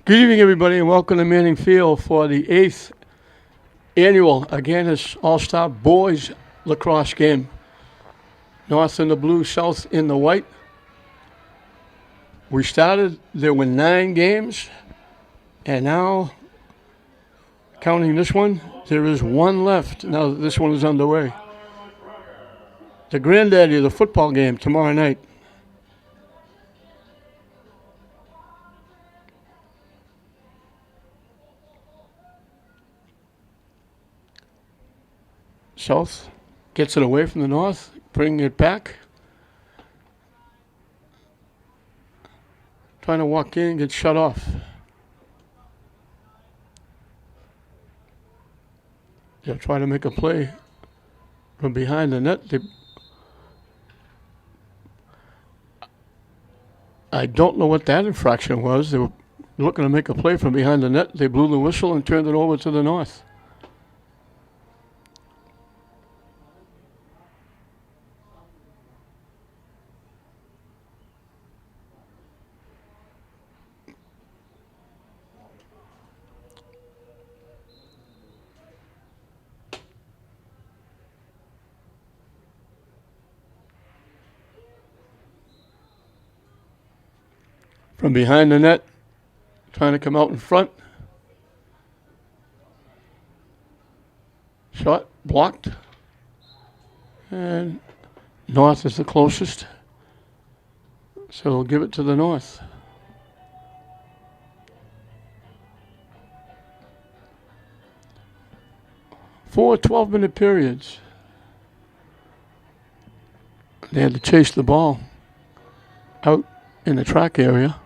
Good evening, everybody, and welcome to Manning Field for the 8th Annual Agganis All-Star Boys Lacrosse Game. North in the blue, South in the white. We started, there were 9 games, and now, counting this one, there is 1 left now that this one is underway. The granddaddy of the football game tomorrow night. South gets it away from the North, bringing it back. Trying to walk in, gets shut off. They'll try to make a play from behind the net. I don't know what that infraction was. They were looking to make a play from behind the net. They blew the whistle and turned it over to the North. From behind the net, trying to come out in front. Shot blocked. And North is the closest. So we'll give it to the North. Four 12-minute periods. They had to chase the ball out in the track area.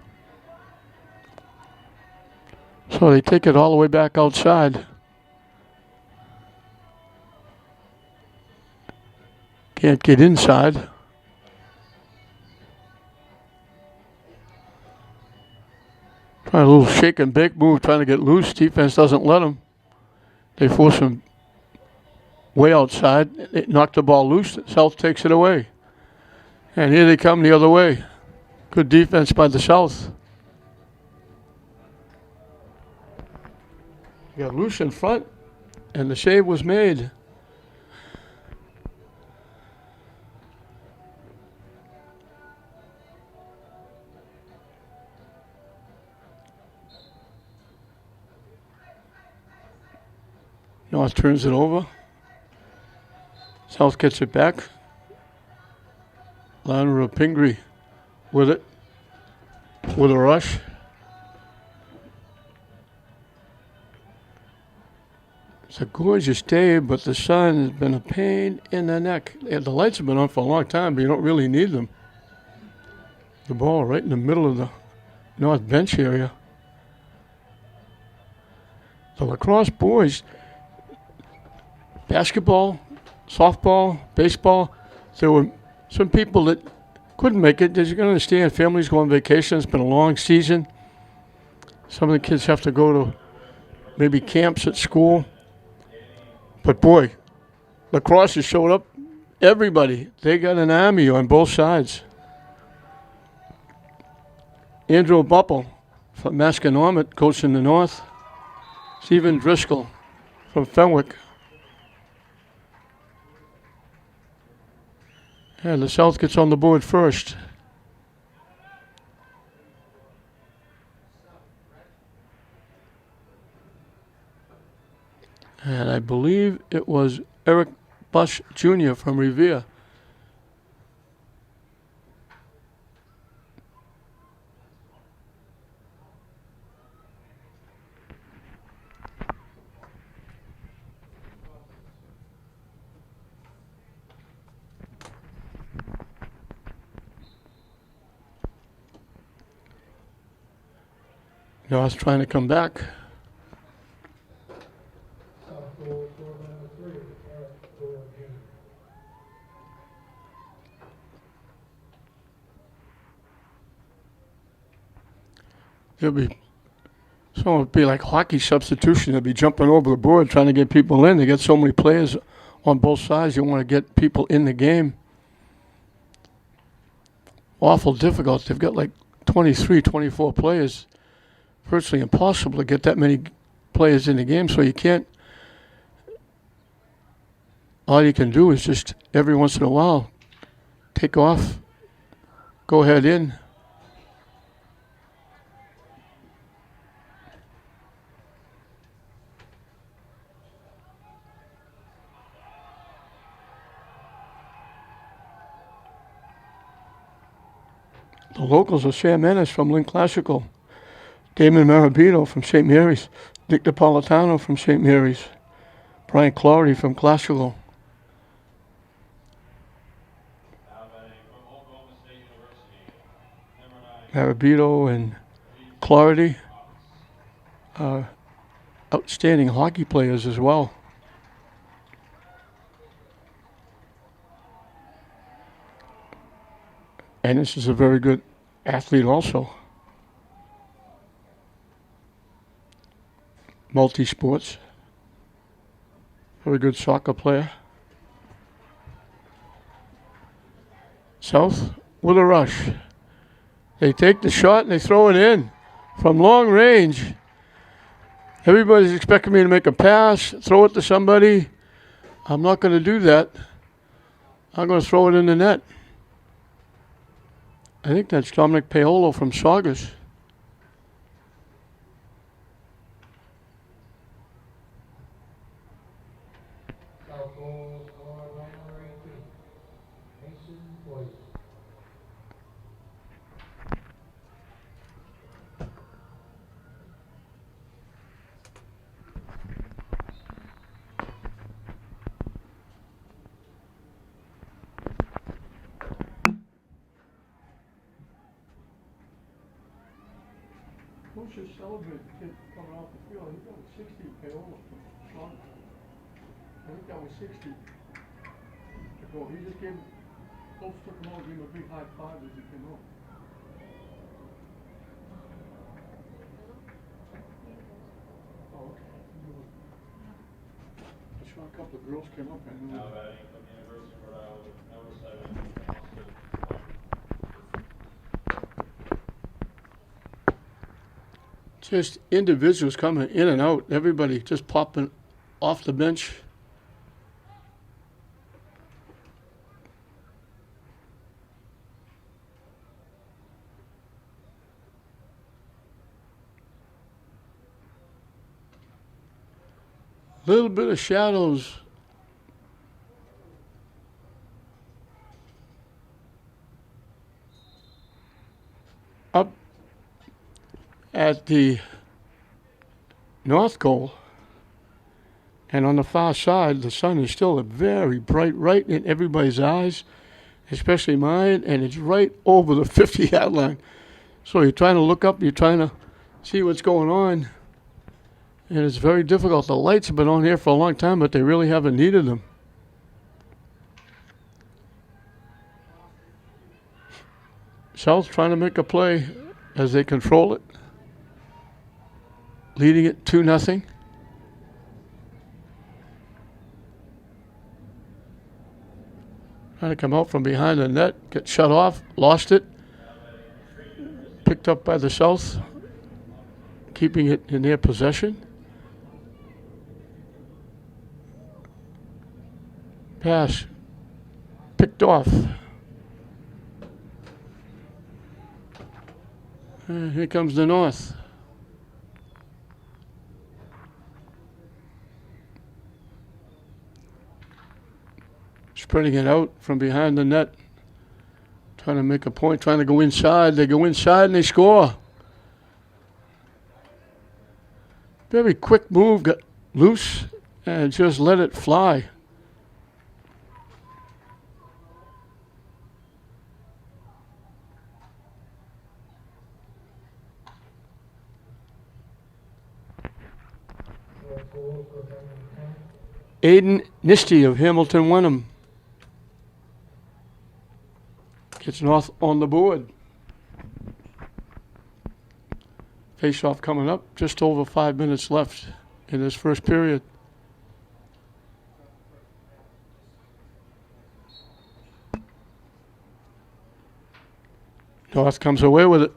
So they take it all the way back outside. Can't get inside. Trying a little shake and bake move, trying to get loose. Defense doesn't let them. They force him way outside. They knock the ball loose. South takes it away. And here they come the other way. Good defense by the South. Got loose in front, and the save was made. North turns it over. South gets it back. Lionel Pingree with it, with a rush. It's a gorgeous day, but the sun has been a pain in the neck. The lights have been on for a long time, but you don't really need them. The ball right in the middle of the North bench area. The lacrosse boys, basketball, softball, baseball, there were some people that couldn't make it. As you can understand, families go on vacation. It's been a long season. Some of the kids have to go to maybe camps at school. But boy, lacrosse has showed up. Everybody, they got an army on both sides. Andrew Buppel from Masconomet, coaching the North. Stephen Driscoll from Fenwick. And the South gets on the board first. And I believe it was Eric Bush Jr. from Revere. North trying to come back. There'll be so it'd be like hockey substitution. They'll be jumping over the board trying to get people in. They get so many players on both sides. You want to get people in the game. Awful difficult. They've got like 23, 24 players virtually impossible to get that many players in the game, so you can't. All you can do is just every once in a while take off, go ahead in. The locals are Sam Ennis from Lynn Classical, Damon Marabito from St. Mary's, Dick Napolitano from St. Mary's, Brian Clardy from Classical. Marabito and Clardy are outstanding hockey players as well. Ennis is a very good athlete also. Multi-sports. Very good soccer player. South with a rush. They take the shot and they throw it in from long range. Everybody's expecting me to make a pass, throw it to somebody. I'm not going to do that. I'm going to throw it in the net. I think that's Dominic Paolo from Saugus. Coaches celebrate the kid coming off the field. I think that was 60 Paolo from Saugus. I think that was 60 to go. He just gave, folks took him out, gave him a big high five as he came out. Oh, okay. I saw a couple of girls came up. I knew that. From the University of Rhode Island. Just individuals coming in and out. Everybody just popping off the bench. Little bit of shadows. Up at the north goal, and on the far side, the sun is still very bright, right in everybody's eyes, especially mine, and it's right over the 50-yard line. So you're trying to look up, you're trying to see what's going on, and it's very difficult. The lights have been on here for a long time, but they really haven't needed them. South trying to make a play as they control it, leading it 2-0. Trying to come out from behind the net, get shut off, lost it. Picked up by the South, keeping it in their possession. Pass, picked off. And here comes the North. Spreading it out from behind the net. Trying to make a point, trying to go inside. They go inside and they score. Very quick move, got loose and just let it fly. Aiden Nisty of Hamilton Wenham gets North on the board. Face-off coming up, just over 5 minutes left in this first period. North comes away with it.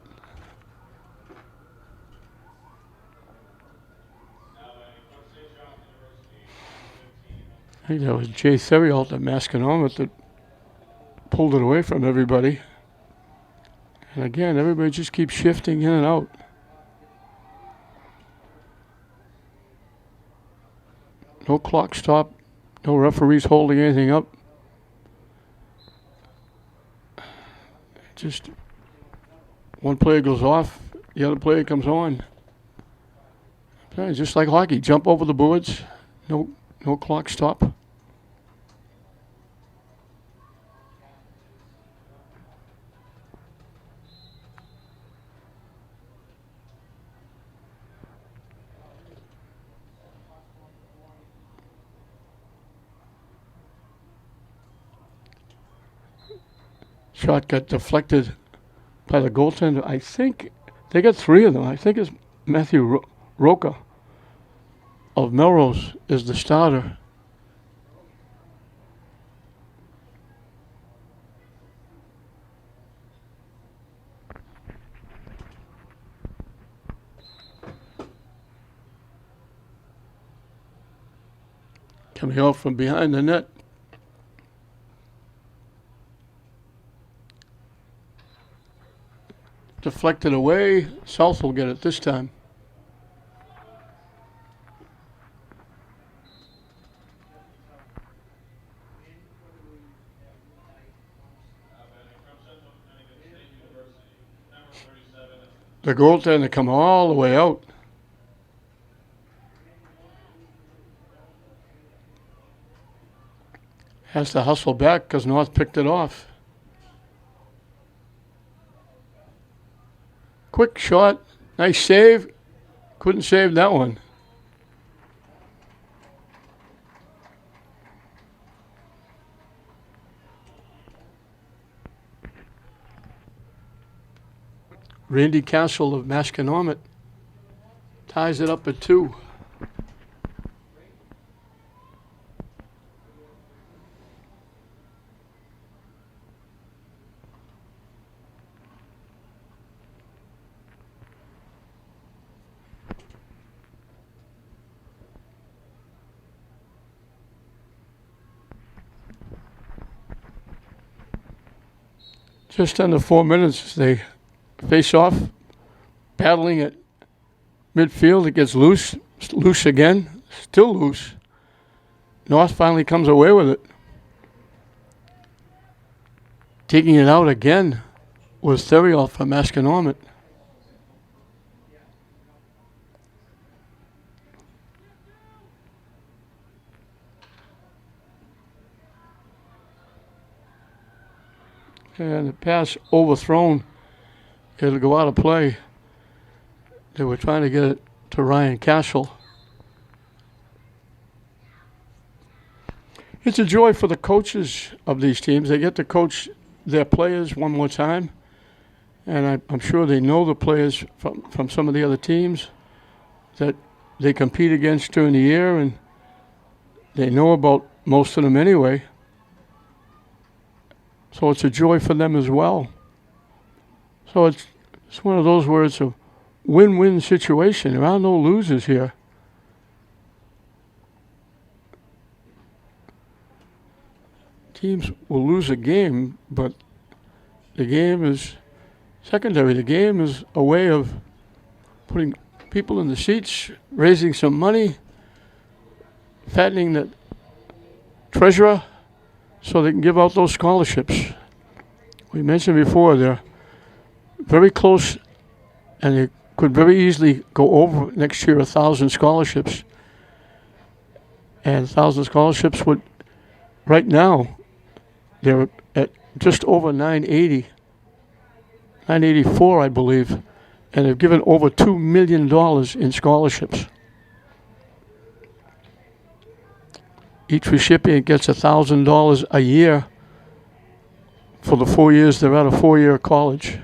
think that was Jay Theriault at Masconomet that pulled it away from everybody. And again, everybody just keeps shifting in and out. No clock stop. No referees holding anything up. Just one player goes off, the other player comes on. Okay, just like hockey, jump over the boards. No clock stop. Shot got deflected by the goaltender. I think they got three of them. I think it's Matthew Roca of Melrose is the starter. Coming out from behind the net. Deflected away. South will get it this time. The goaltender come all the way out. Has to hustle back because North picked it off. Quick shot. Nice save. Couldn't save that one. Randy Castle of Masconomet ties it up at 2. Just under 4 minutes, they face off, battling at midfield. It gets loose again, still loose. North finally comes away with it. Taking it out again was Theriault from Masconomet. And the pass overthrown. It'll go out of play. They were trying to get it to Ryan Castle. It's a joy for the coaches of these teams. They get to coach their players one more time. And I'm sure they know the players from some of the other teams that they compete against during the year, and they know about most of them anyway. So it's a joy for them as well. So it's one of those where it's a win-win situation. There are no losers here. Teams will lose a game, but the game is secondary. The game is a way of putting people in the seats, raising some money, fattening the treasurer, so they can give out those scholarships. We mentioned before they're very close, and they could very easily go over next year 1,000 scholarships. And 1,000 scholarships would, right now, they're at just over 980, 984, I believe, and they've given over $2 million in scholarships. Each recipient gets $1,000 a year for the 4 years they're at a 4-year college.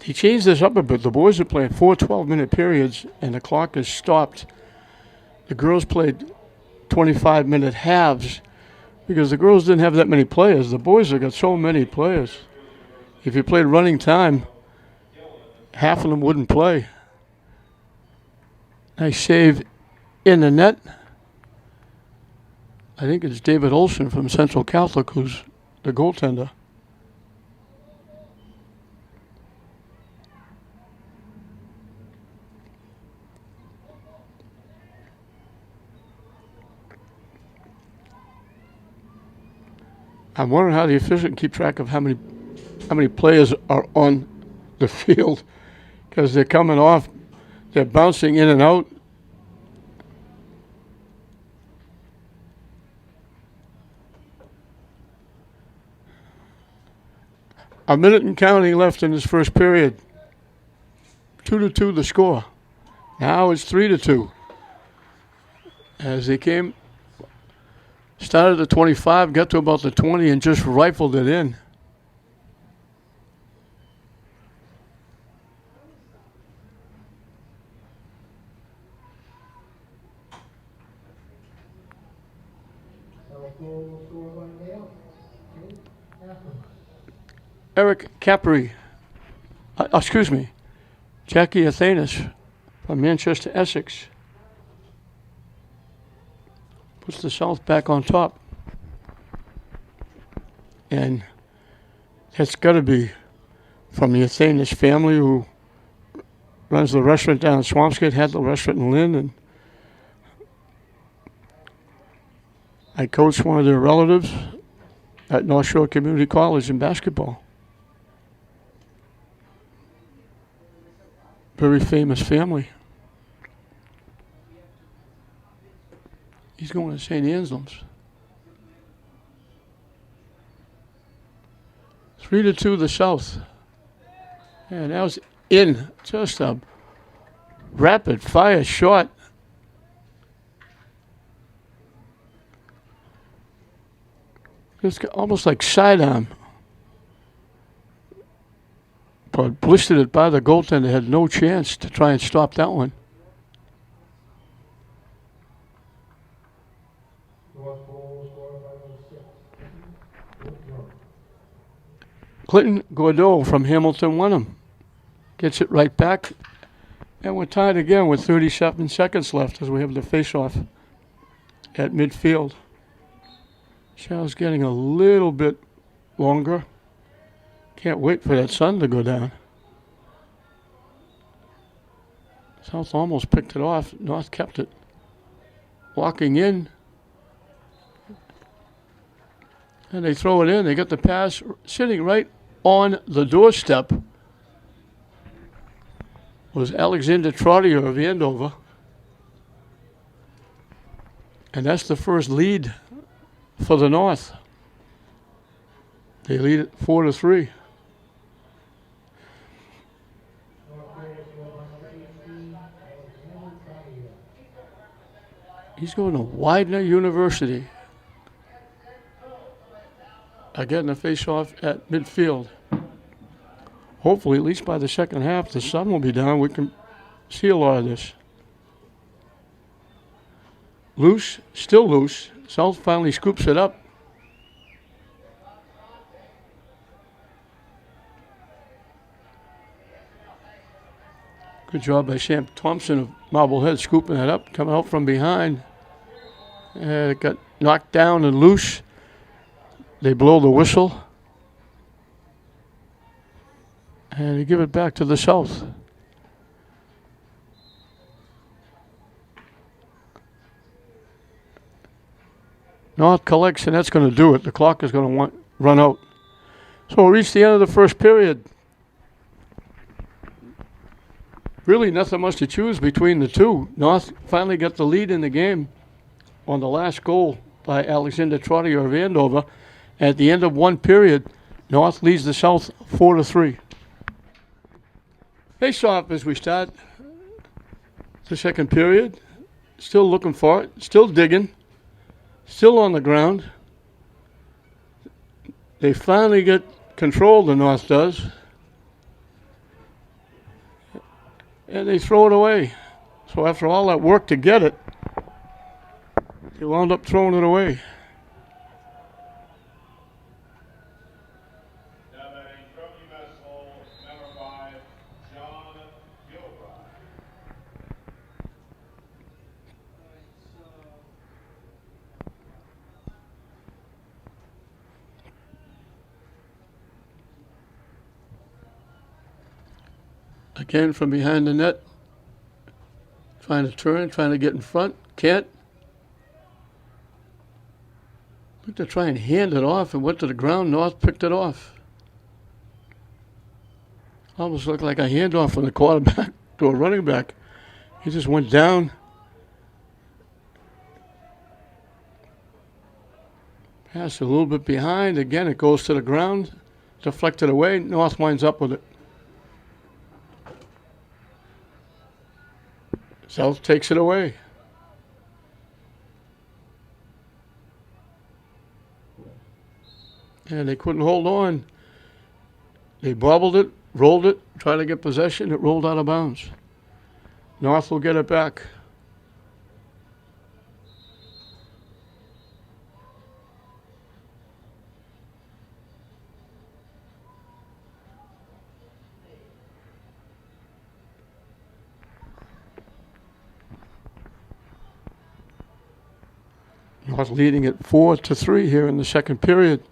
They changed this up a bit. The boys are playing 4 12-minute periods, and the clock is stopped. The girls played 25-minute halves, because the girls didn't have that many players. The boys have got so many players. If you played running time, half of them wouldn't play. Nice save in the net. I think it's David Olson from Central Catholic who's the goaltender. I'm wondering how the officials can keep track of how many players are on the field, because they're coming off, they're bouncing in and out. A minute and counting left in this first period. 2-2 the score. Now it's 3-2. As they started at 25, got to about the 20, and just rifled it in. Eric Capri, Jackie 8th Agganis from Manchester, Essex. Puts the South back on top. And that's got to be from the 8th Agganis family who runs the restaurant down in Swampscott, had the restaurant in Lynn, and I coached one of their relatives at North Shore Community College in basketball. Very famous family. He's going to St. Anselm's. 3-2 the South. And that was in. Just a rapid fire shot. Just almost like sidearm. But blistered it by the goaltender. Had no chance to try and stop that one. Clinton Gordeau from Hamilton Wenham gets it right back. And we're tied again with 37 seconds left as we have the face-off at midfield. Show's getting a little bit longer. Can't wait for that sun to go down. South almost picked it off. North kept it. Walking in. And they throw it in. They got the pass sitting right on the doorstep. Was Alexander Trottier of Andover. And that's the first lead for the North. They lead it 4-3. He's going to Widener University. Again, the face-off at midfield. Hopefully, at least by the second half, the sun will be down. We can see a lot of this. Loose, still loose. South finally scoops it up. Good job by Sam Thompson of Marblehead scooping it up, coming out from behind. It got knocked down and loose. They blow the whistle. And they give it back to the South. North collects, and that's going to do it. The clock is going to run out. So we reach the end of the first period. Really nothing much to choose between the two. North finally got the lead in the game on the last goal by Alexander Trottier of Andover. At the end of one period, North leads the South 4-3. Face off as we start the second period. Still looking for it, still digging, still on the ground. They finally get control, the North does. And they throw it away. So after all that work to get it, they wound up throwing it away. Again from behind the net. Trying to turn, trying to get in front. Can't. Looked to try and hand it off and went to the ground. North picked it off. Almost looked like a handoff from the quarterback to a running back. He just went down. Pass a little bit behind. Again, it goes to the ground. Deflected away. North winds up with it. South takes it away. And they couldn't hold on. They bobbled it, rolled it, tried to get possession. It rolled out of bounds. North will get it back. North leading at 4-3 here in the second period.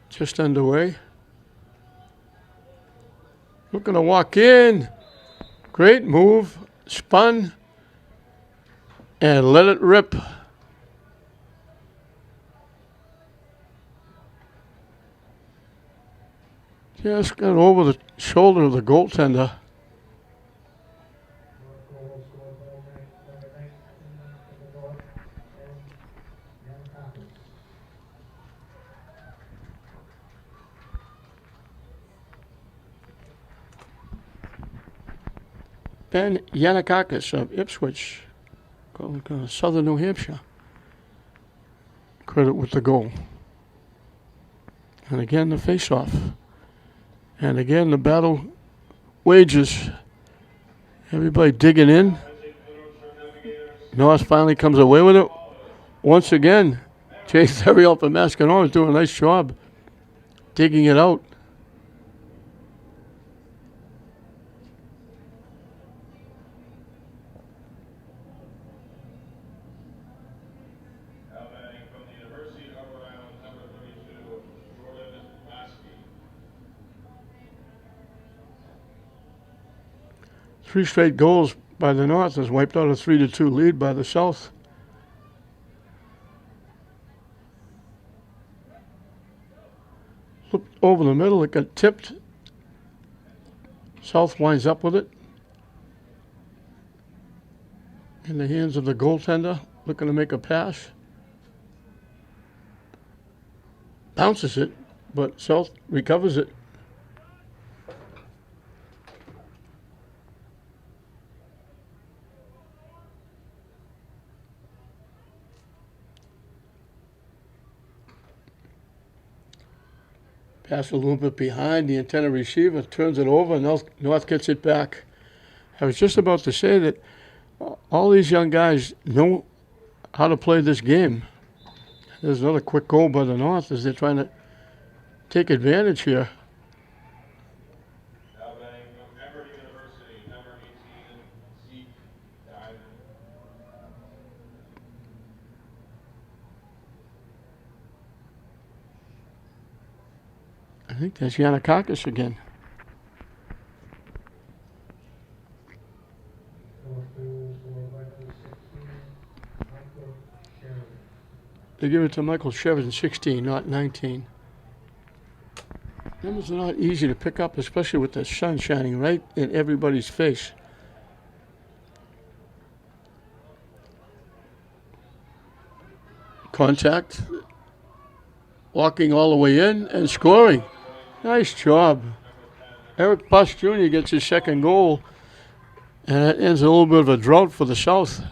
Just underway. Looking to walk in. Great move. Spun. And let it rip. Just got over the shoulder of the goaltender. Ben Yanakakis of Ipswich, Southern New Hampshire. Credit with the goal. And again, the face-off. And again, the battle wages. Everybody digging in. North finally comes away with it. Once again, Chase Theriault from Mascanor is doing a nice job digging it out. Three straight goals by the North has wiped out a 3-2 lead by the South. Flipped over the middle, it got tipped. South winds up with it. In the hands of the goaltender, looking to make a pass. Bounces it, but South recovers it. Pass a little bit behind the intended receiver, turns it over, and North gets it back. I was just about to say that all these young guys know how to play this game. There's another quick goal by the North as they're trying to take advantage here. I think that's Yanakakis again. They give it to Michael Shevin, 16, not 19. Numbers are not easy to pick up, especially with the sun shining right in everybody's face. Contact. Walking all the way in and scoring. Nice job. Eric Buss Jr. gets his second goal, and that ends a little bit of a drought for the South.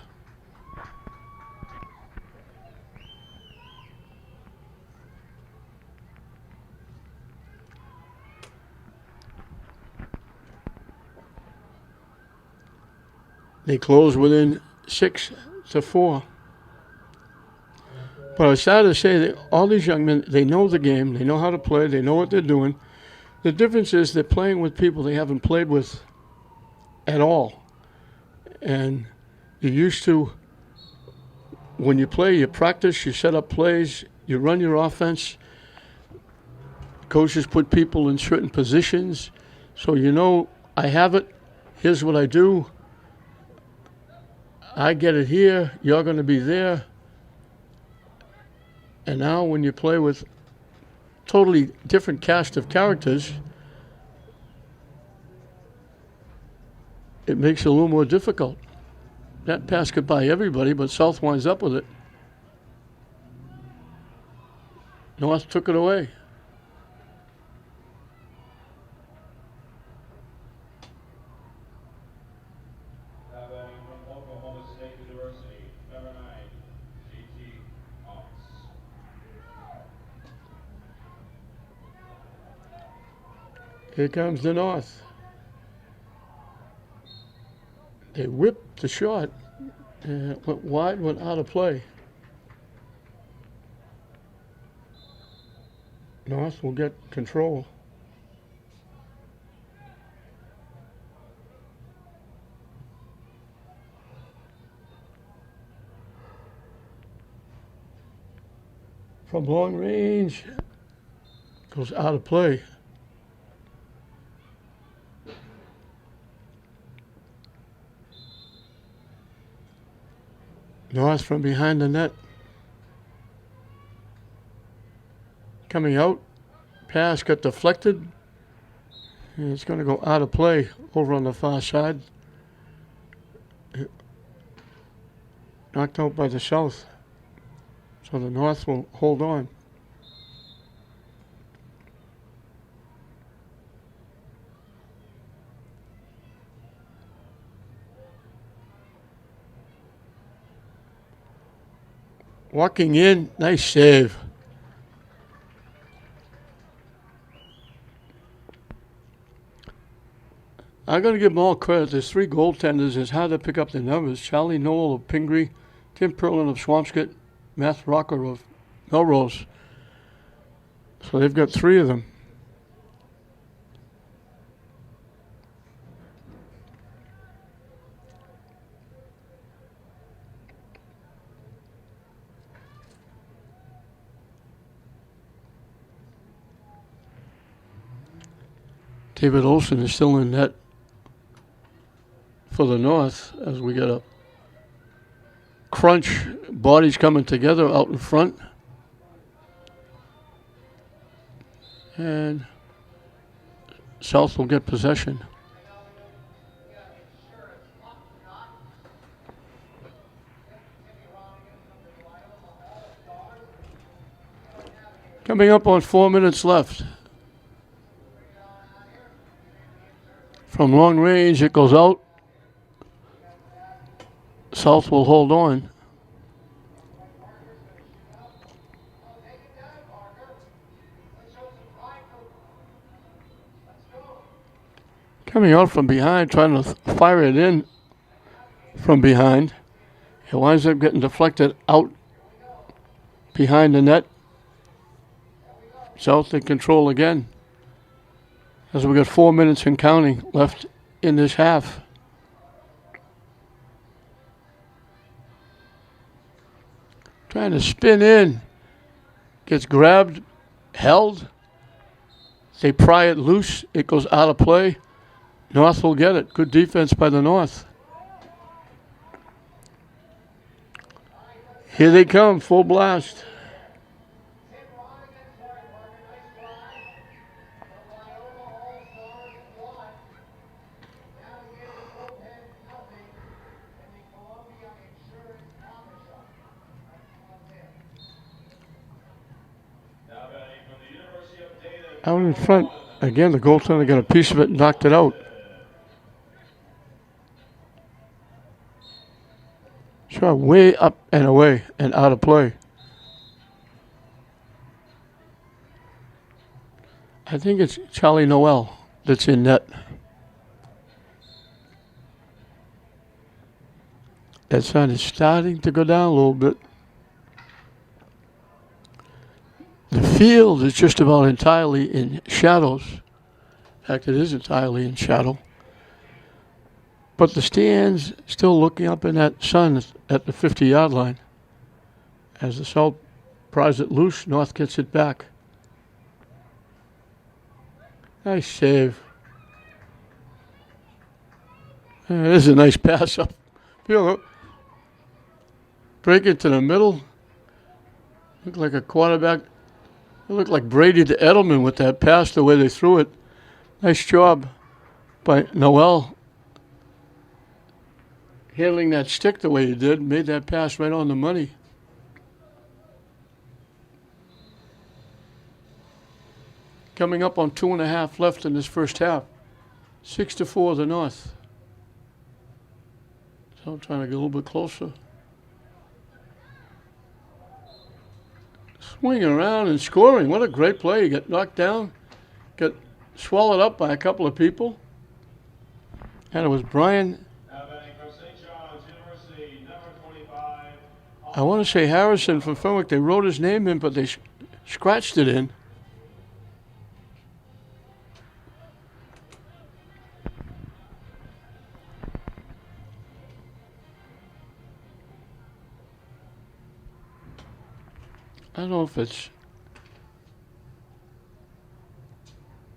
They close within 6-4. But it's sad to say that all these young men, they know the game, they know how to play, they know what they're doing. The difference is they're playing with people they haven't played with at all. And you're used to, when you play, you practice, you set up plays, you run your offense. Coaches put people in certain positions. So you know, I have it, here's what I do. I get it here, you're going to be there. And now when you play with totally different cast of characters, it makes it a little more difficult. That pass could by everybody, but South winds up with it. North took it away. Here comes the North. They whipped the shot and it went wide, went out of play. North will get control. From long range, goes out of play. North from behind the net. Coming out, pass got deflected. And it's going to go out of play over on the far side. Knocked out by the South. So the North will hold on. Walking in, nice save. I'm going to give them all credit. There's three goaltenders. It's hard to pick up the numbers. Charlie Noel of Pingree, Tim Perlin of Swampscott, Matt Rocker of Melrose. So they've got three of them. David Olson is still in net for the North as we get a crunch, bodies coming together out in front. And South will get possession. Coming up on 4 minutes left. From long range, it goes out. South will hold on. Coming out from behind, trying to fire it in from behind. It winds up getting deflected out behind the net. South in control again. As we got 4 minutes and counting left in this half. Trying to spin in. Gets grabbed, held. They pry it loose. It goes out of play. North will get it. Good defense by the North. Here they come, full blast. Out in front, again, the goaltender got a piece of it and knocked it out. Shot way up and away and out of play. I think it's Charlie Noel that's in net. That sun is starting to go down a little bit. The field is just about entirely in shadows. In fact, it is entirely in shadow. But the stands still looking up in that sun at the 50-yard line. As the South pries it loose, North gets it back. Nice save. There's a nice pass up. Break it to the middle. Looked like a quarterback. It looked like Brady to Edelman with that pass, the way they threw it. Nice job by Noel handling that stick the way he did. Made that pass right on the money. Coming up on 2.5 left in this first half. 6-4 the North. So I'm trying to get a little bit closer. Swinging around and scoring. What a great play. He got knocked down, got swallowed up by a couple of people. And it was Brian. I want to say Harrison from Fenwick. They wrote his name in, but they scratched it in. I don't know if it's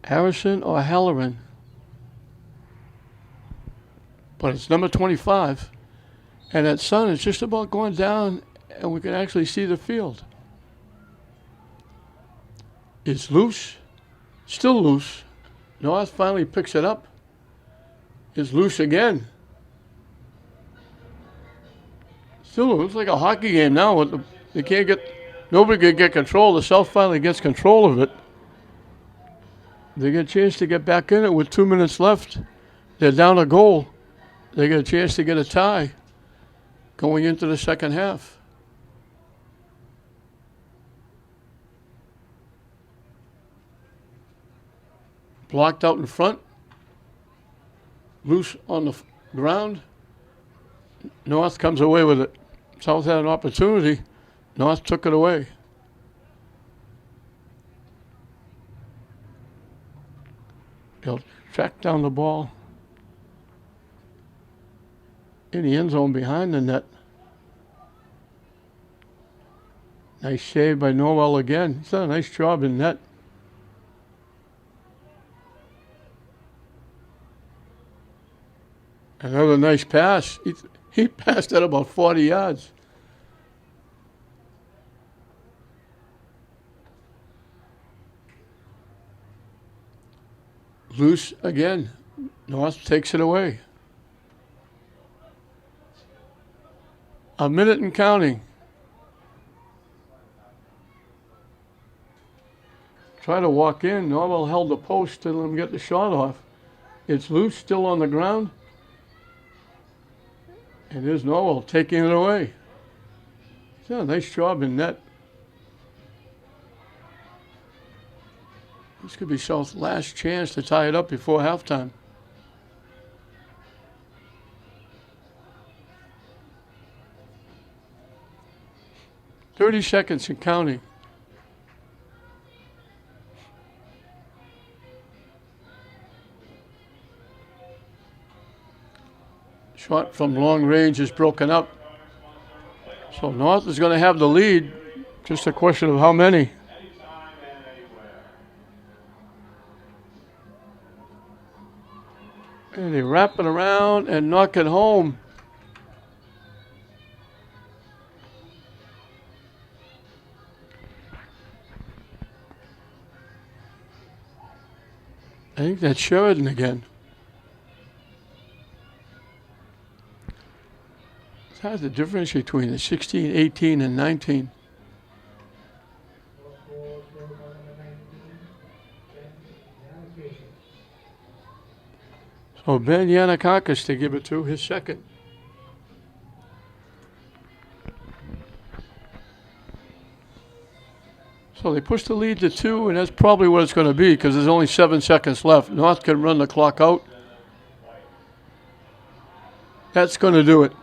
Harrison or Halloran, but it's number 25. And that sun is just about going down, and we can actually see the field. It's loose, still loose. North finally picks it up. It's loose again. Still looks like a hockey game now. They can't get. Nobody can get control. The South finally gets control of it. They get a chance to get back in it with 2 minutes left. They're down a goal. They get a chance to get a tie going into the second half. Blocked out in front. Loose on the ground. North comes away with it. South had an opportunity. North took it away. He'll track down the ball in the end zone behind the net. Nice save by Noel again. He's done a nice job in net. Another nice pass. He passed at about 40 yards. Loose again. North takes it away. A minute and counting. Try to walk in. Norwell held the post to let him get the shot off. It's loose, still on the ground. And there's Norwell taking it away. He's done a nice job in net. This could be South's last chance to tie it up before halftime. "30 seconds and counting." Shot from long range is broken up. So North is going to have the lead. Just a question of how many. And they wrap it around and knock it home. I think that's Sheridan again. That's the difference between the 16, 18, and 19. So Ben Yanakakis to give it to, his second. So they push the lead to 2, and that's probably what it's going to be because there's only 7 seconds left. North can run the clock out. That's going to do it.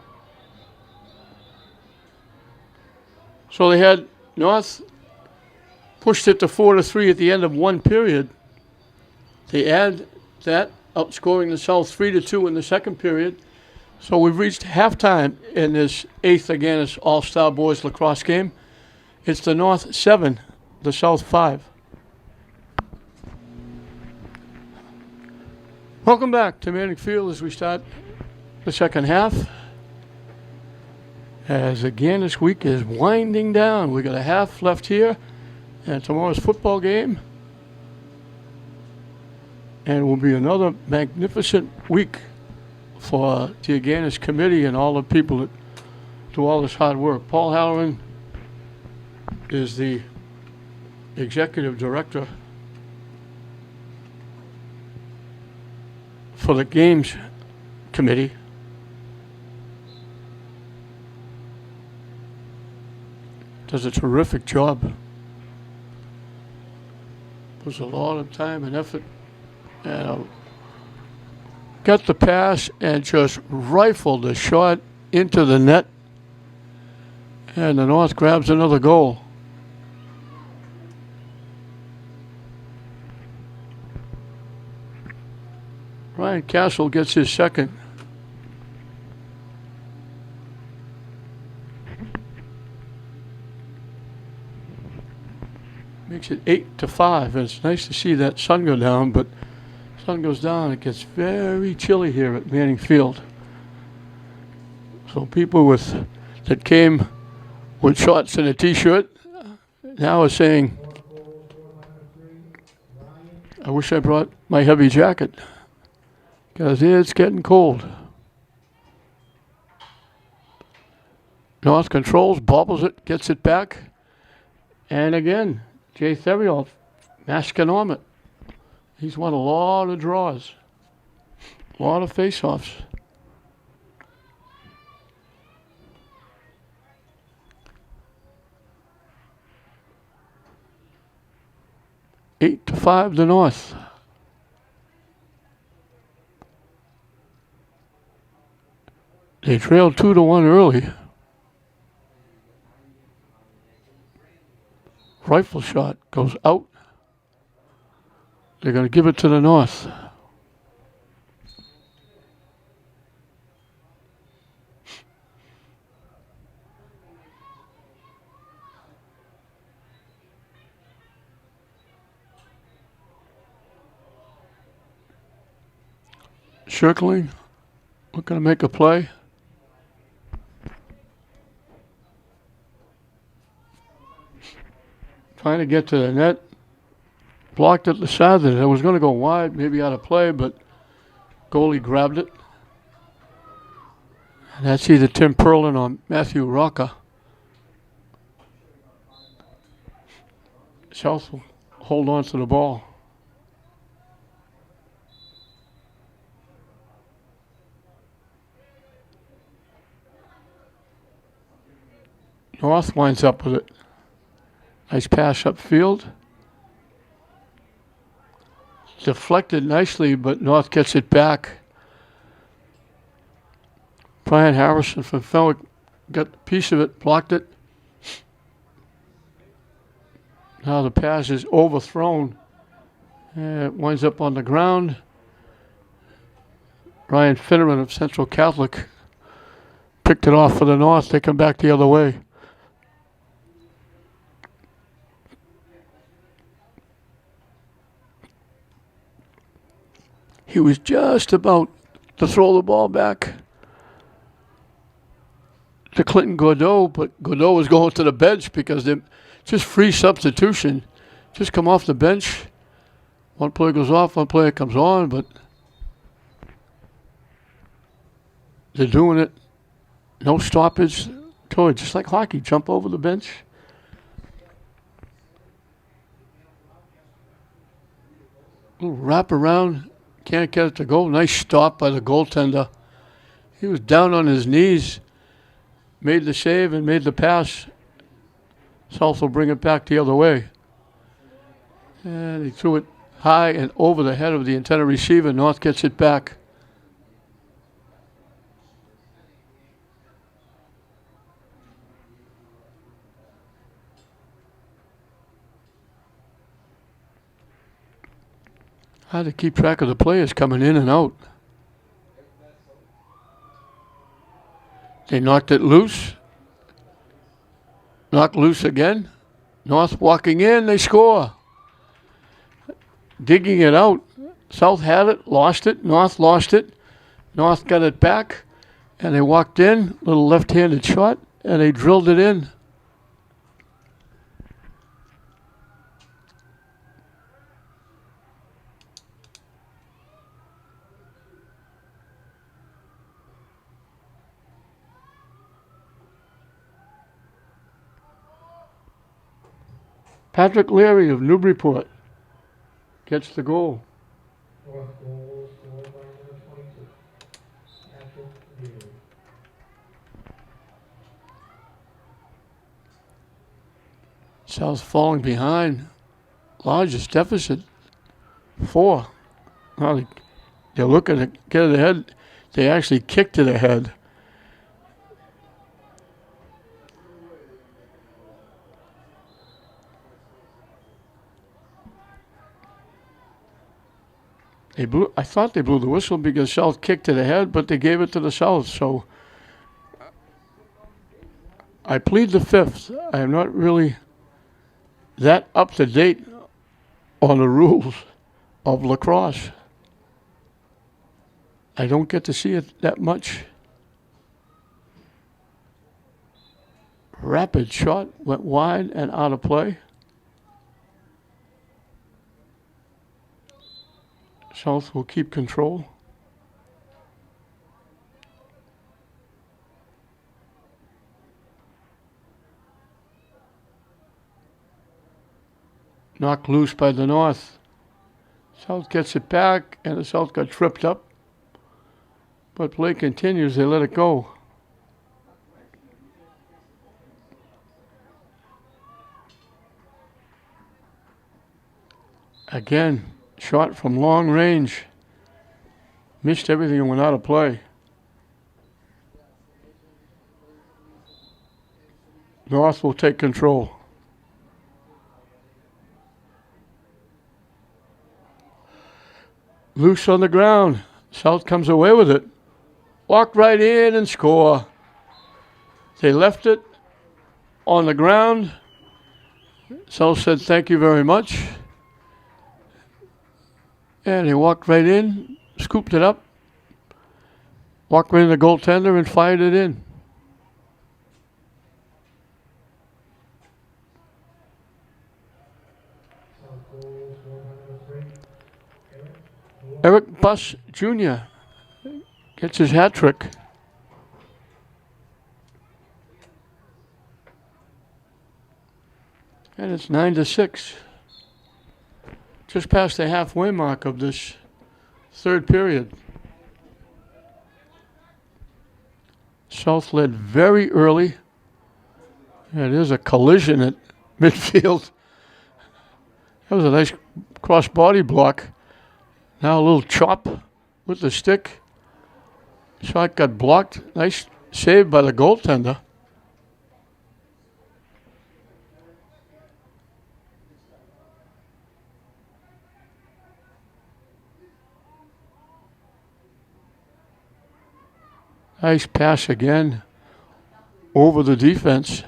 So they had North pushed it to 4-3 at the end of one period. They add that, outscoring the South 3-2 in the second period. So we've reached halftime in this 8th Agganis All-Star Boys Lacrosse game. It's the North 7, the South 5. Welcome back to Manning Field as we start the second half. As again, this week is winding down. We got a half left here, and tomorrow's football game. And it will be another magnificent week for the 8th Agganis committee and all the people that do all this hard work. Paul Halloran is the executive director for the games committee. Does a terrific job. Puts a lot of time and effort. And got the pass and just rifled the shot into the net. And the North grabs another goal. Ryan Castle gets his second. Makes it 8-5. And it's nice to see that sun go down, but sun goes down, it gets very chilly here at Manning Field. So people that came with shorts and a t-shirt now are saying, I wish I brought my heavy jacket, because it's getting cold. North controls, bobbles it, gets it back, and again, Jay Theriault masking on it. He's won a lot of draws, a lot of face-offs. Eight to 5 the North. They trailed 2-1 early. Rifle shot goes out. They're going to give it to the North. Circling. Looking to make a play. Trying to get to the net. Blocked at the side of it. It was going to go wide, maybe out of play, but goalie grabbed it. And that's either Tim Perlin or Matthew Rocca. South will hold on to the ball. North winds up with it. Nice pass upfield. Deflected nicely, but North gets it back. Brian Harrison from Fenwick got a piece of it, blocked it. Now the pass is overthrown. And it winds up on the ground. Ryan Finneran of Central Catholic picked it off for the North. They come back the other way. He was just about to throw the ball back to Clinton Godot, but Godot was going to the bench because they're just free substitution. Just come off the bench. One player goes off, one player comes on, but they're doing it. No stoppage. Totally just like hockey. Jump over the bench. Little wrap around. Can't get it to go. Nice stop by the goaltender. He was down on his knees, made the save and made the pass. South will bring it back the other way. And he threw it high and over the head of the intended receiver. North gets it back. Hard to keep track of the players coming in and out. They knocked it loose. Knocked loose again. North walking in, they score. Digging it out. South had it, lost it. North lost it. North got it back. And they walked in, little left-handed shot, and they drilled it in. Patrick Leary of Newburyport gets the goal. Fourth goal scored by number 22, Patrick Leary. South falling behind. Largest deficit, 4. Now they're looking to get it ahead. They actually kicked it ahead. I thought they blew the whistle because South kicked it ahead, but they gave it to the South. So I plead the fifth. I am not really that up to date on the rules of lacrosse. I don't get to see it that much. Rapid shot went wide and out of play. South will keep control. Knocked loose by the North. South gets it back, and the South got tripped up. But play continues. They let it go. Again, shot from long range. Missed everything and went out of play. North will take control. Loose on the ground. South comes away with it. Walk right in and score. They left it on the ground. South said, "Thank you very much." And he walked right in, scooped it up, walked right in the goaltender and fired it in. Eric Buss Jr. gets his hat trick. And it's 9-6. Just past the halfway mark of this third period. South led very early. And there's a collision at midfield. That was a nice cross-body block. Now a little chop with the stick. Shot got blocked. Nice save by the goaltender. Nice pass again over the defense.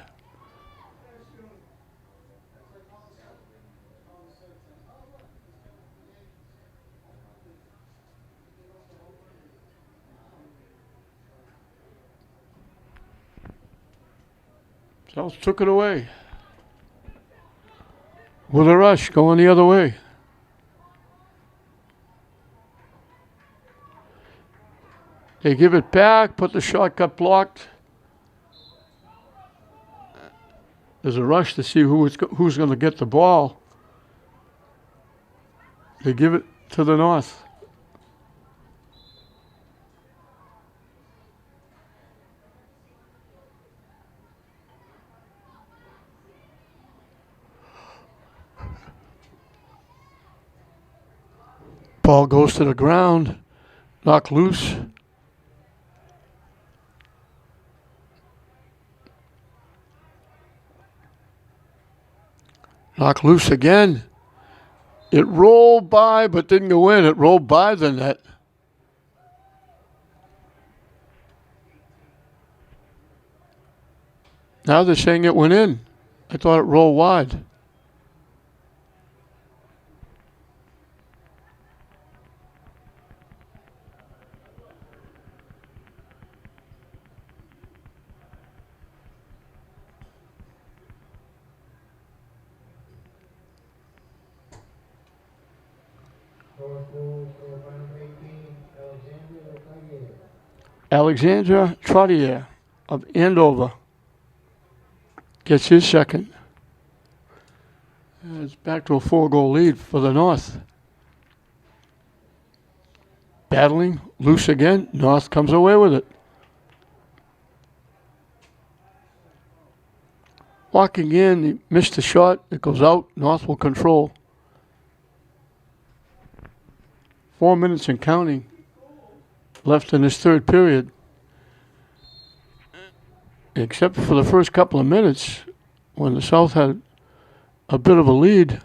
South took it away. With a rush going the other way. They give it back, but the shot got blocked. There's a rush to see who's going to get the ball. They give it to the North. Ball goes to the ground, knocked loose. Knocked loose again. It rolled by but didn't go in. It rolled by the net. Now they're saying it went in. I thought it rolled wide. North goal scored by number 18, Alexandria Lafayette. Alexandra Trottier of Andover gets his second. And it's back to a 4-goal lead for the North. Battling, loose again. North comes away with it. Walking in, he missed the shot. It goes out. North will control. 4 minutes and counting left in this third period. Except for the first couple of minutes, when the South had a bit of a lead,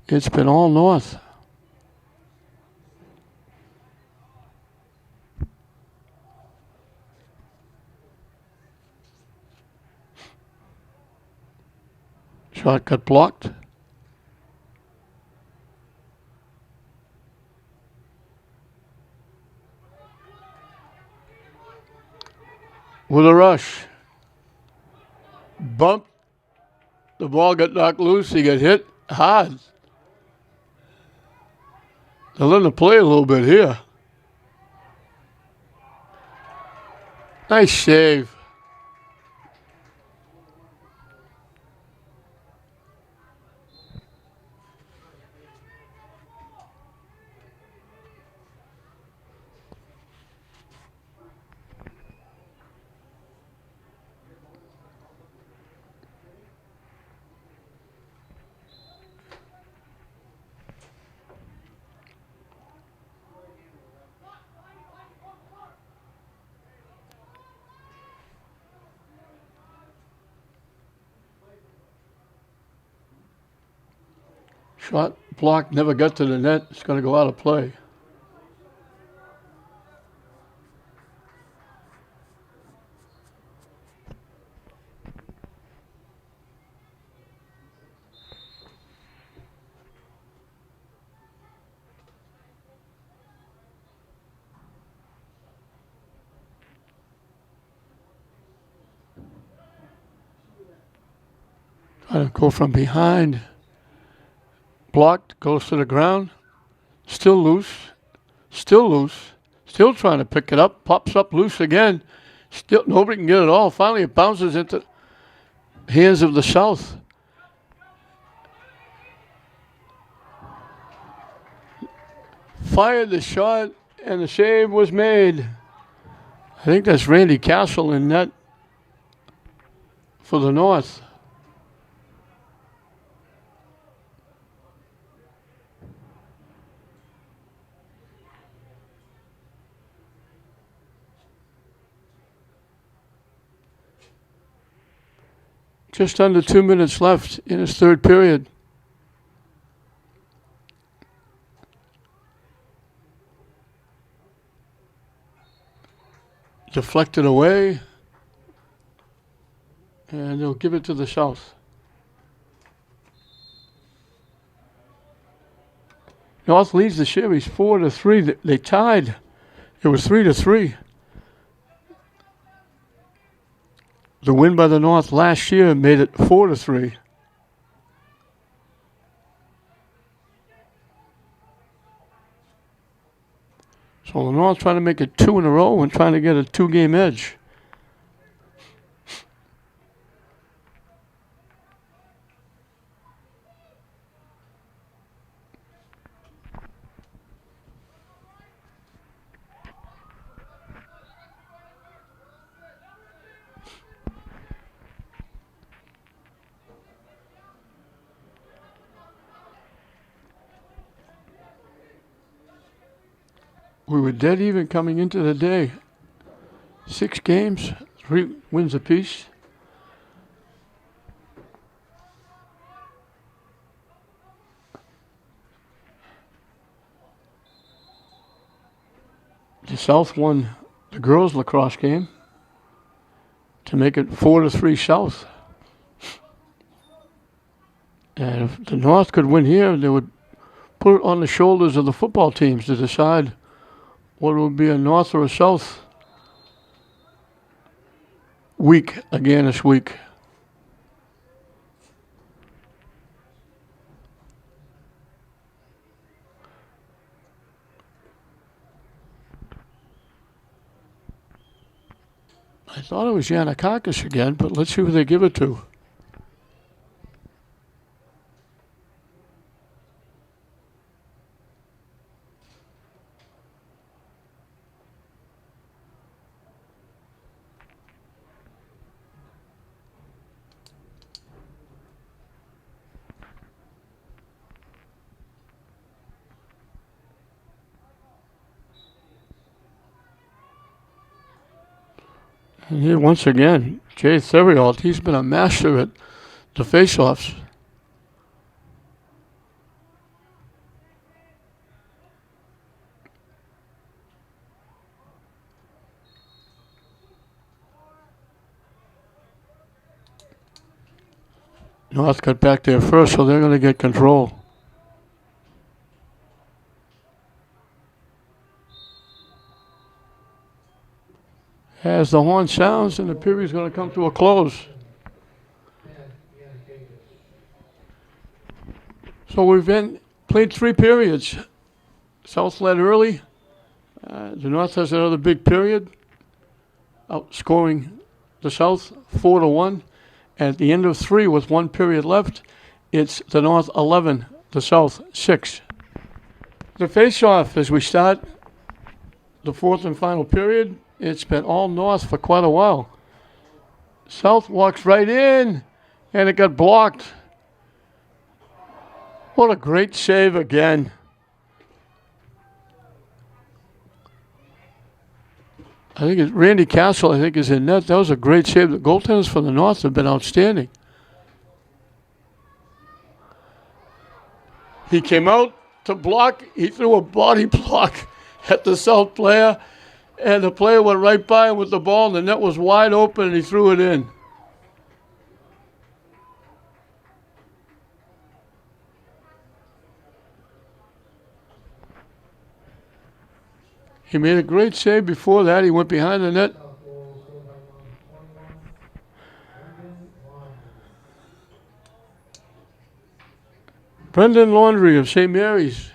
it's been all North. Shot got blocked. With a rush. Bump. The ball got knocked loose. He got hit hard. They're letting him play a little bit here. Nice save. Shot blocked, never got to the net. It's going to go out of play. Trying to go from behind. Blocked, goes to the ground. Still loose. Still loose. Still trying to pick it up. Pops up loose again. Still nobody can get it all. Finally it bounces into hands of the South. Fired the shot and the save was made. I think that's Randy Castle in net for the North. Just under 2 minutes left in his third period. Deflected away. And they'll give it to the South. North leads the series 4-3. They tied. It was 3-3. The win by the North last year made it 4-3. So the North trying to make it 2 in a row and trying to get a 2-game edge. We were dead even coming into the day. 6 games, 3 wins apiece. The South won the girls' lacrosse game to make it 4-3 South. And if the North could win here, they would put it on the shoulders of the football teams to decide what would be a North or a South week again this week. I thought it was Yanakakis again, but let's see who they give it to. And here, once again, Jay Theriault, he's been a master at the face-offs. North got back there first, so they're going to get control. As the horn sounds, and the period's going to come to a close. So we've played 3 periods. South led early. The North has another big period, outscoring the South 4-1. At the end of 3, with 1 period left, it's the North 11, the South 6. The face-off as we start the 4th and final period. It's been all North for quite a while. South walks right in, and it got blocked. What a great save again. I think it's Randy Castle, I think, is in net. That was a great save. The goaltenders for the North have been outstanding. He came out to block. He threw a body block at the South player, and the player went right by him with the ball, and the net was wide open, and he threw it in. He made a great save before that. He went behind the net. Brendan Laundrie of St. Mary's.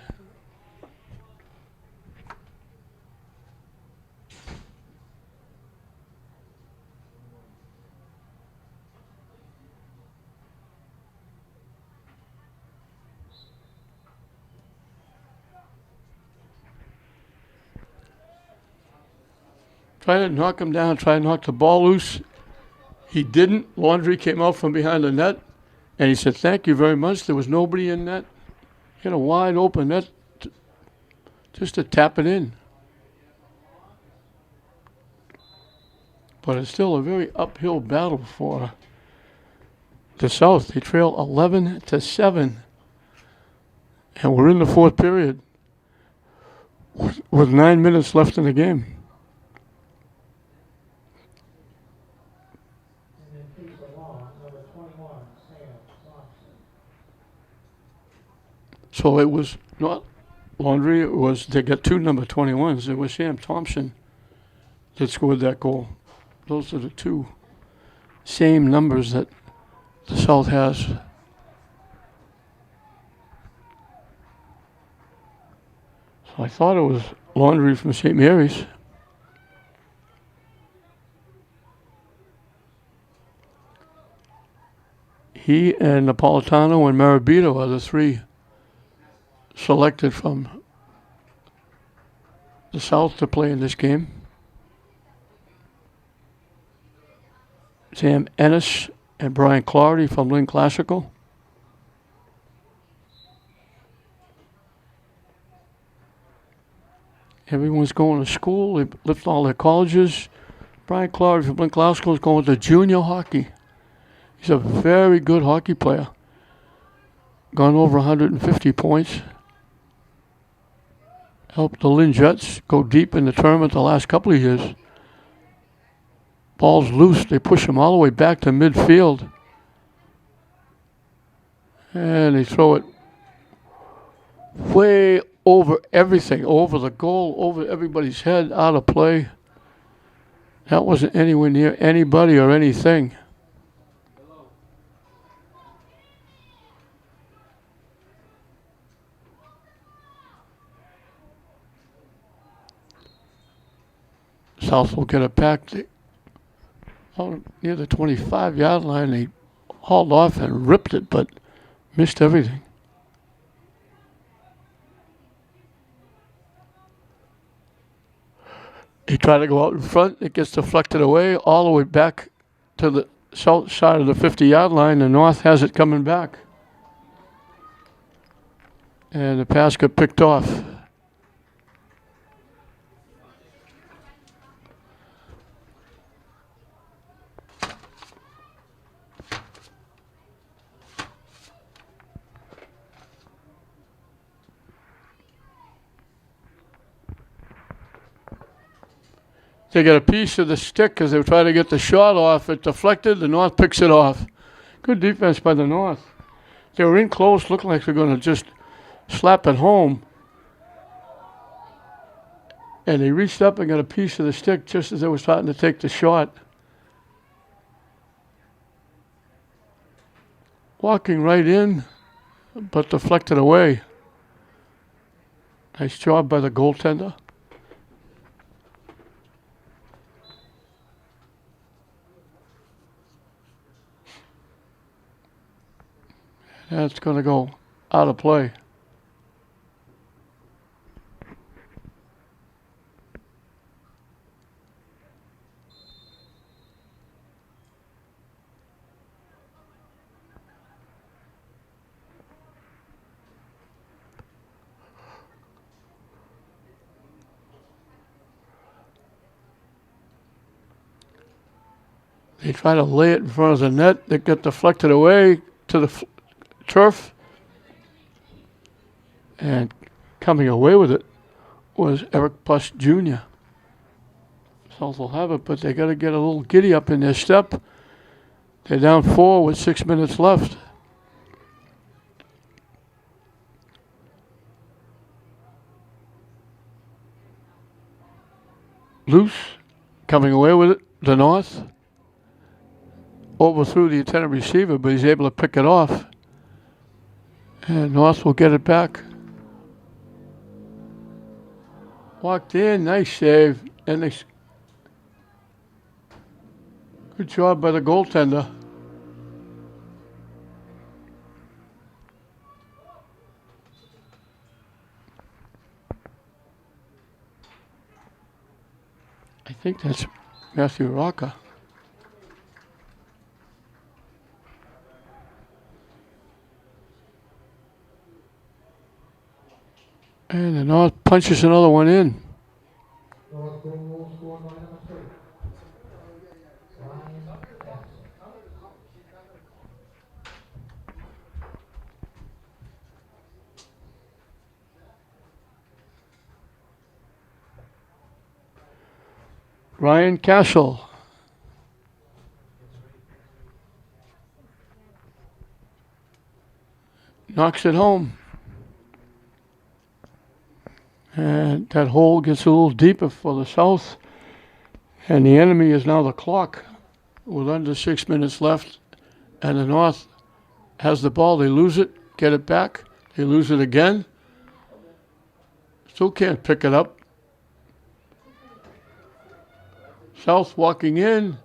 Tried to knock him down, tried to knock the ball loose. He didn't. Laundrie came out from behind the net, and he said, "Thank you very much." There was nobody in net. He had a wide open net just to tap it in. But it's still a very uphill battle for the South. They trail 11-7. And we're in the 4th period with 9 minutes left in the game. So it was not Laundrie, it was, they got 2 number 21s. It was Sam Thompson that scored that goal. Those are the 2 same numbers that the South has. So I thought it was Laundrie from St. Mary's. He and Napolitano and Marabito are the 3 selected from the South to play in this game. Sam Ennis and Brian Clardy from Lynn Classical. Everyone's going to school. They left all their colleges. Brian Clardy from Lynn Classical is going to junior hockey. He's a very good hockey player. Gone over 150 points. Helped the Lynn Jets go deep in the tournament the last couple of years. Ball's loose. They push him all the way back to midfield. And they throw it way over everything, over the goal, over everybody's head, out of play. That wasn't anywhere near anybody or anything. South will get it back. near the 25-yard line. They hauled off and ripped it, but missed everything. He tried to go out in front. It gets deflected away all the way back to the south side of the 50-yard line. The North has it coming back. And the pass got picked off. They got a piece of the stick as they were trying to get the shot off. It deflected. The North picks it off. Good defense by the North. They were in close, looked like they're going to just slap it home. And they reached up and got a piece of the stick just as they were starting to take the shot. Walking right in, but deflected away. Nice job by the goaltender. That's going to go out of play. They try to lay it in front of the net. It got deflected away to the turf. And coming away with it was Eric Buss Jr. South will have it, but they got to get a little giddy up in their step. They're down 4 with 6 minutes left. Loose, coming away with it, the North. Overthrew the intended receiver, but he's able to pick it off. And North will get it back. Walked in, nice save. And they, good job by the goaltender. I think that's Matthew Rocca. And the North punches another one in. North goal scored by number 3. Ryan Castle. Ryan Castle. Knocks it home. And that hole gets a little deeper for the South. And the enemy is now the clock with under 6 minutes left. And the North has the ball. They lose it, get it back. They lose it again. Still can't pick it up. South walking in.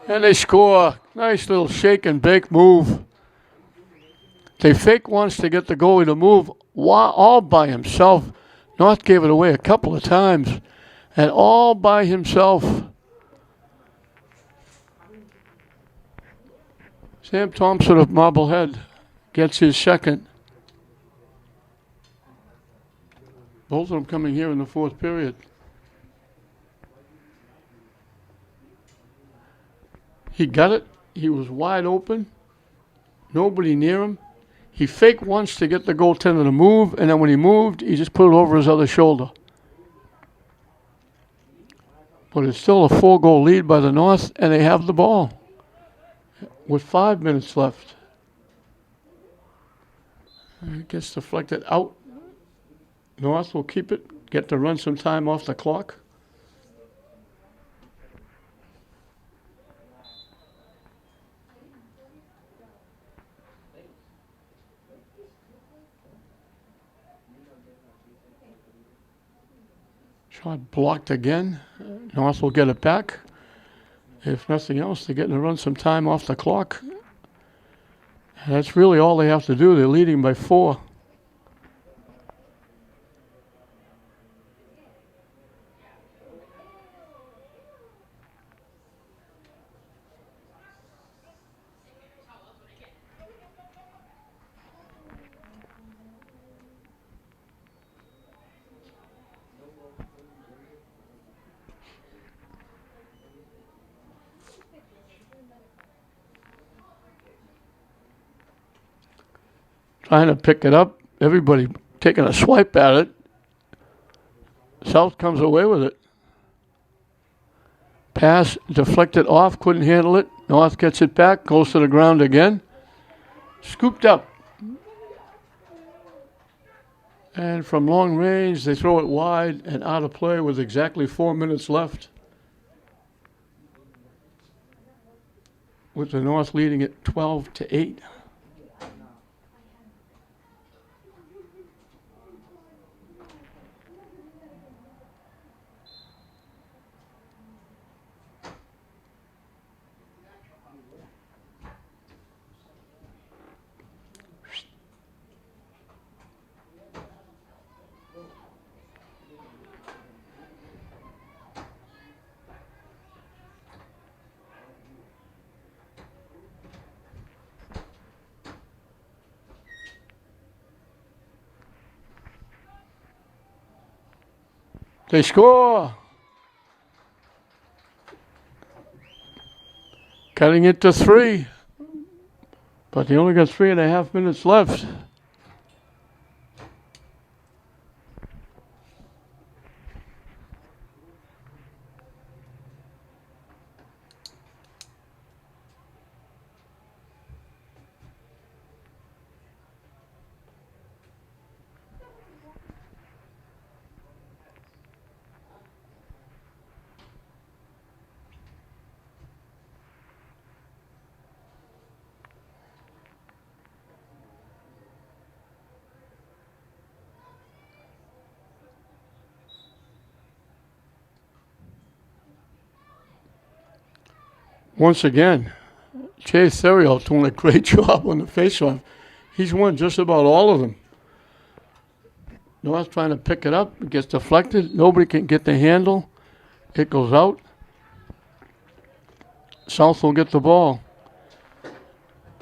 And they score. Nice little shake and bake move. They fake once to get the goalie to move all by himself. North gave it away a couple of times, and all by himself. Sam Thompson of Marblehead gets his second. Both of them coming here in the fourth period. He got it. He was wide open. Nobody near him. He faked once to get the goaltender to move, and then when he moved, he just put it over his other shoulder. But it's still a 4-goal lead by the North, and they have the ball with 5 minutes left. It gets deflected out. North will keep it, get to run some time off the clock. Shot blocked again. North will get it back. If nothing else, they're getting to run some time off the clock. And that's really all they have to do. They're leading by 4. Trying to pick it up. Everybody taking a swipe at it. South comes away with it. Pass deflected off, couldn't handle it. North gets it back, goes to the ground again. Scooped up. And from long range, they throw it wide and out of play with exactly 4 minutes left. With the North leading it 12-8. They score. Cutting it to 3. But they only got 3.5 minutes left. Once again, Jay Theriault doing a great job on the faceoff. He's won just about all of them. North trying to pick it up. It gets deflected. Nobody can get the handle. It goes out. South will get the ball.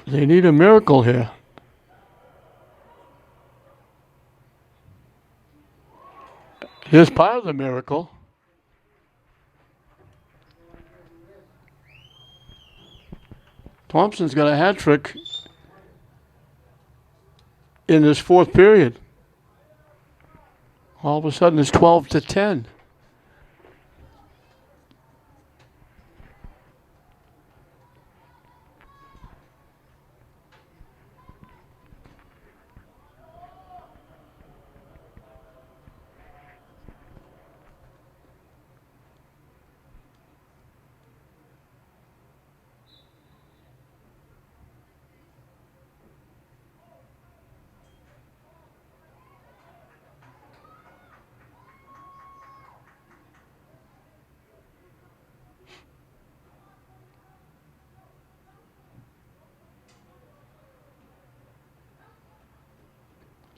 They need a miracle here. Here's part of the miracle. Thompson's got a hat trick in this 4th period. All of a sudden it's 12-10.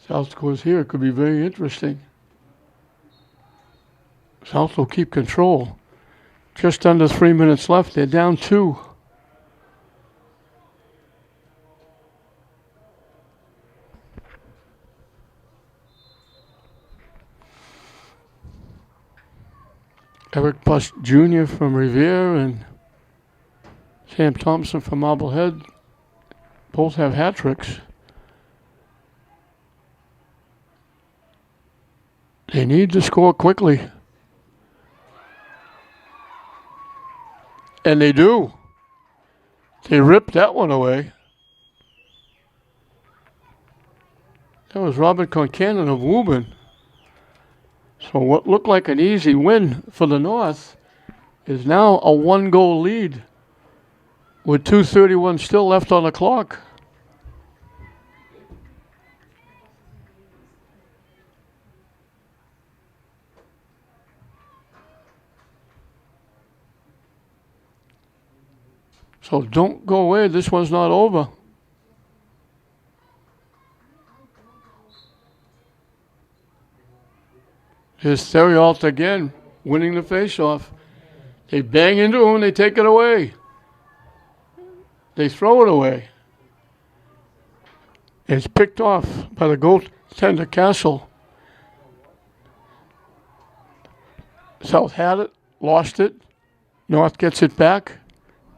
South scores here. It could be very interesting. South will keep control. Just under 3 minutes left. They're down 2. Eric Buss Jr. from Revere and Sam Thompson from Marblehead both have hat tricks. They need to score quickly. And they do. They ripped that one away. That was Robert Concannon of Woburn. So what looked like an easy win for the North is now a 1-goal lead with 2:31 still left on the clock. So don't go away. This one's not over. Here's Theriault again, winning the faceoff. They bang into him and they take it away. They throw it away. It's picked off by the goaltender Castle. South had it, lost it. North gets it back.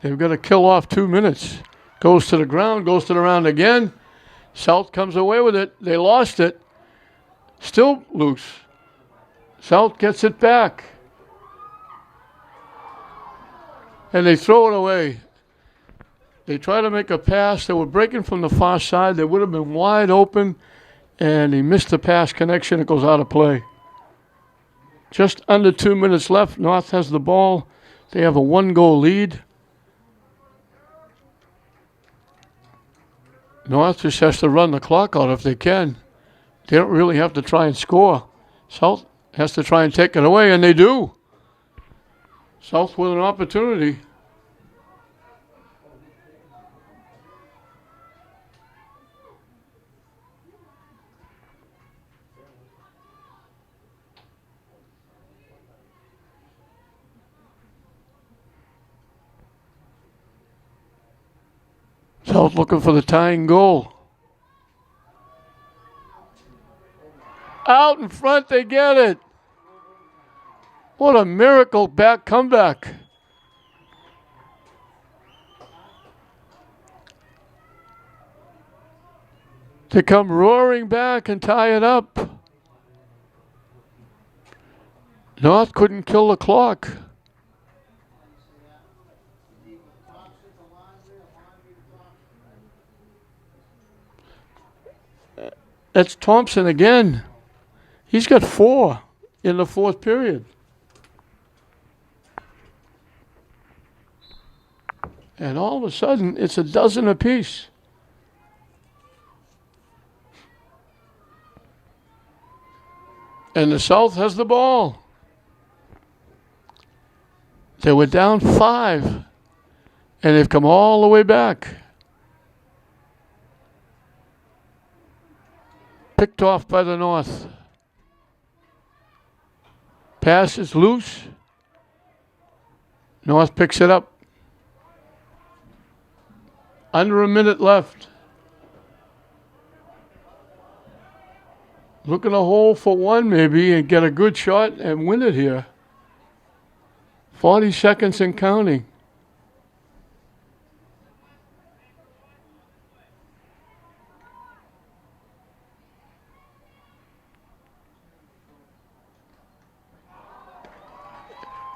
They've got to kill off 2 minutes. Goes to the ground, goes to the round again. South comes away with it. They lost it. Still loose. South gets it back. And they throw it away. They try to make a pass. They were breaking from the far side. They would have been wide open. And he missed the pass connection. It goes out of play. Just under 2 minutes left. North has the ball. They have a 1-goal lead. North just has to run the clock out if they can. They don't really have to try and score. South has to try and take it away, and they do. South with an opportunity. South looking for the tying goal. Out in front, they get it. What a miracle back comeback. They come roaring back and tie it up. North couldn't kill the clock. That's Thompson again. He's got 4 in the fourth period. And all of a sudden, it's a dozen apiece. And the South has the ball. They were down 5, and they've come all the way back. Picked off by the North. Pass is loose. North picks it up. Under a minute left. Looking to hold for 1 maybe and get a good shot and win it here. 40 seconds and counting.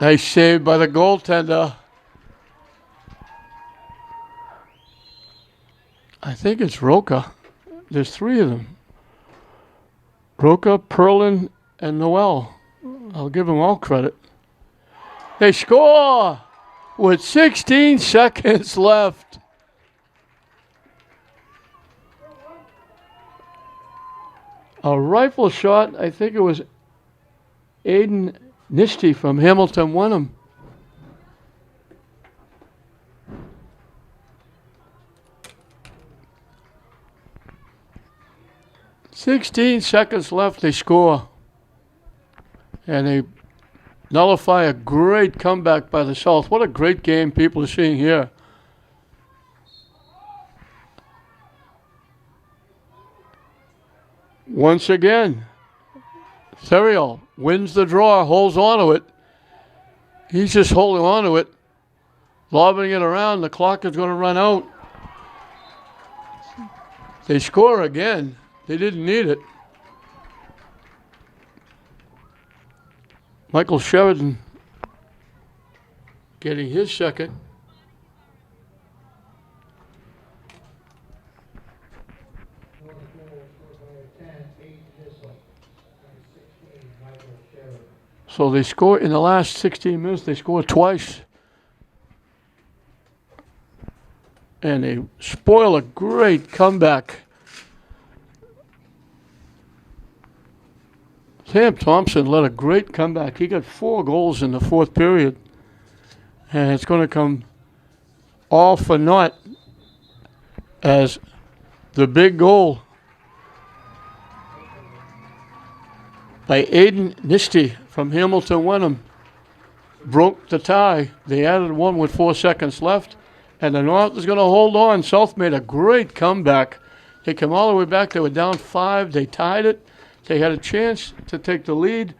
Nice save by the goaltender. I think it's Roca. There's 3 of them. Roca, Perlin, and Noel. I'll give them all credit. They score with 16 seconds left. A rifle shot, I think it was Aiden Nishti from Hamilton Wenham. "16 seconds left, they score. And they nullify a great comeback by the South. What a great game people are seeing here. Once again, Theriault wins the draw, holds on to it. He's just holding on to it, lobbing it around. The clock is going to run out. They score again. They didn't need it. Michael Sheridan getting his second. So they score in the last 16 minutes. They scored twice. And they spoil a great comeback. Sam Thompson led a great comeback. He got 4 goals in the fourth period. And it's going to come all for naught as the big goal by 8th Agganis from Hamilton Wenham broke the tie. They added one with 4 seconds left, and the North is going to hold on. South made a great comeback. They came all the way back. They were down 5. They tied it. They had a chance to take the lead,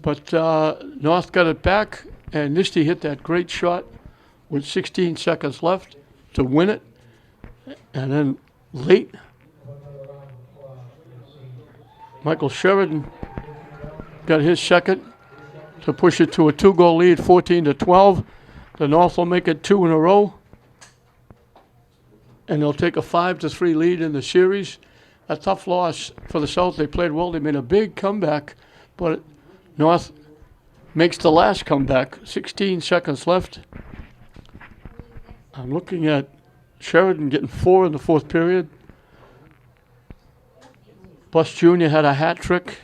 but North got it back, and Nisty hit that great shot with 16 seconds left to win it. And then late, Michael Sheridan got his second to push it to a 2-goal lead, 14-12. The North will make it 2 in a row, and they'll take a 5-3 lead in the series. A tough loss for the South. They played well. They made a big comeback, but North makes the last comeback. 16 seconds left. I'm looking at Sheridan getting 4 in the fourth period. Bus Jr. had a hat trick.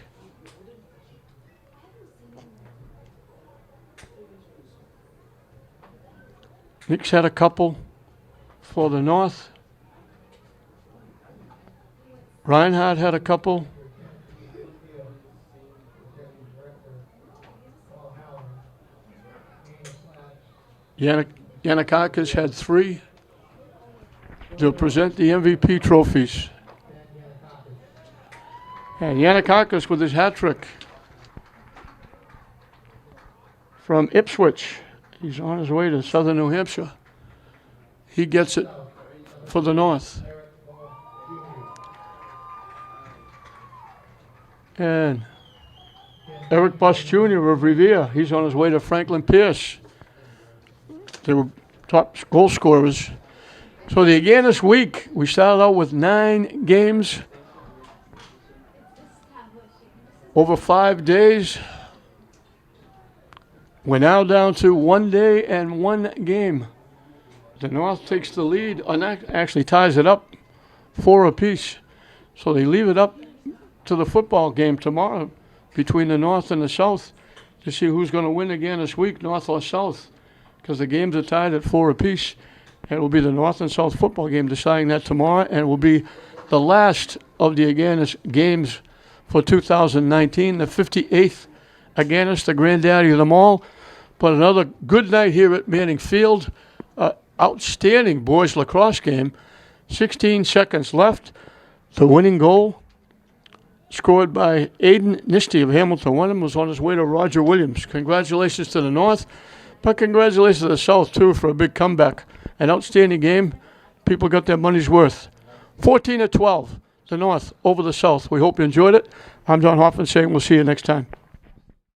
Nix had a couple for the North. Reinhardt had a couple. Yanakakis had 3. They'll present the MVP trophies. And Yanakakis with his hat trick from Ipswich. He's on his way to southern New Hampshire. He gets it for the North. And Eric Bus Jr. of Revere, he's on his way to Franklin Pierce. They were top goal scorers. So the Agganis week, we started out with 9 games over 5 days. We're now down to 1 day and 1 game. The North takes the lead, and actually ties it up 4 apiece. So they leave it up to the football game tomorrow between the North and the South to see who's going to win again this week, North or South, because the games are tied at 4 apiece. And it will be the North and South football game deciding that tomorrow, and it will be the last of the Agganis games for 2019, the 58th Agganis, the granddaddy of them all. But another good night here at Manning Field. Outstanding boys lacrosse game. 16 seconds left. The winning goal, scored by 8th Agganis of Hamilton Wenham, was on his way to Roger Williams. Congratulations to the North, but congratulations to the South, too, for a big comeback. An outstanding game. People got their money's worth. 14-12, the North over the South. We hope you enjoyed it. I'm John Hoffman saying we'll see you next time.